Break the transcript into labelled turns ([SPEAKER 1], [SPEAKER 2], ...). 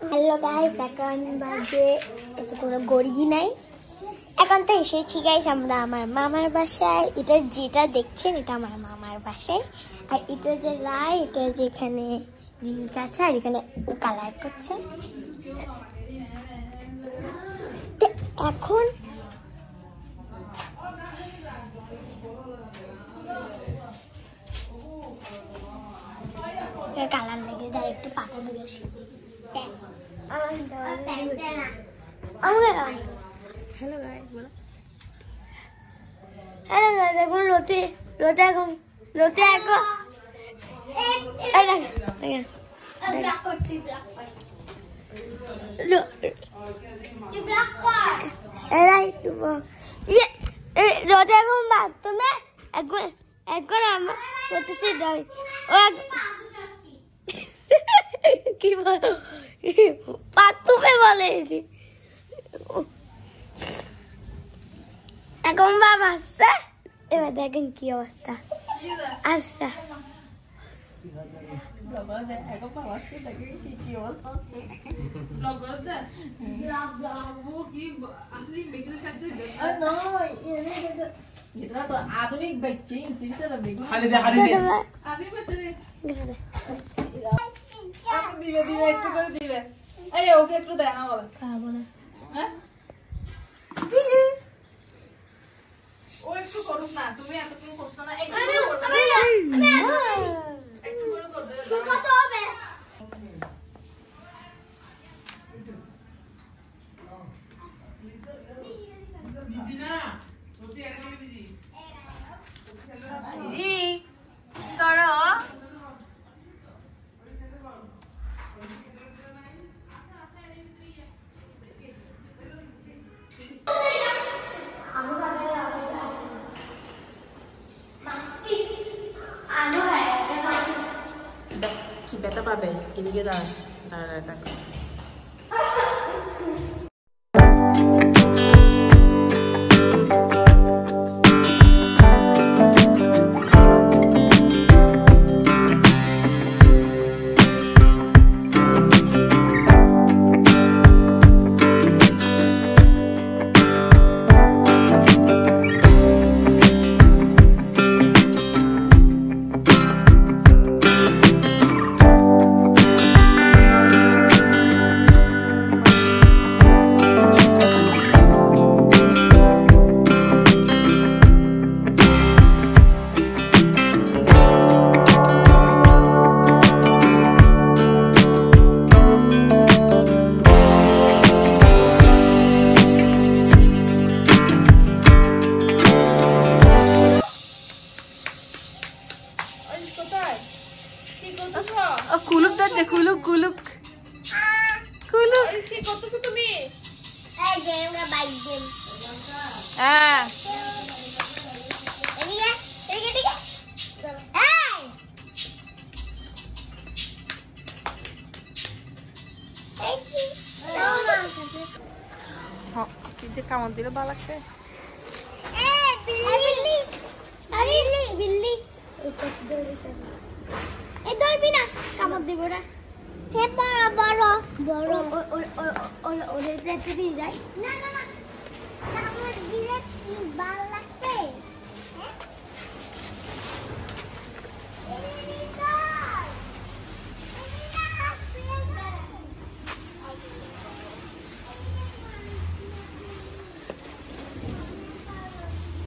[SPEAKER 1] Hello guys, এখন বাজে কোনো গড়ি নাই। এখন তো এসেছি গাইস আমরা আমার মামার বাসায়। এটা যেটা দেখছেন এটা আমার মামার বাসায়। আর এটা যে রায়, এটা যেখানে রিঙ্ক আছে আর এখানে কালার করছে। এখন কালার লেগে যায়, একটু পাতা দিয়েছি। হ্যালো গাইস, বলো। হ্যালো গাইস, এখন রোতে এখন রোদে এখন বাথরুমে এখন আমার করতেছে কি বলো, বাথরুমে বলে এখন বাবা আসছে। এবার দেখেন কি অবস্থা। আচ্ছা
[SPEAKER 2] আধুনিক ব্যক্তি দিবে একটু করে দিবে। এই ওকে একটু দেয় না বলে খাবো না। হ্যাঁ ও একটু করুক না, তুমি এতটুকু করছো না, একটু করে করবে। একটু করে করবে শুকাতে হবে। বিজি না সত্যি এরকম বিজি ই কি করো? কি ব্যথা পাবে এদিকে দাঁড়া কুলুক দরজা কুলুক কুলুক কুলুক কি করতেছো তুমি? এই গেম না বাইক গেম। হ্যাঁ এদিকে এই হ্যাঁ কি যে কামড় দিলে ভালো লাগছে।
[SPEAKER 1] বিল্লি এই ধরবি না, কামড় দিব না। হে বড় বড় ওরে দেখতে দিয়ে যায়। না কামড় দিলে ভালো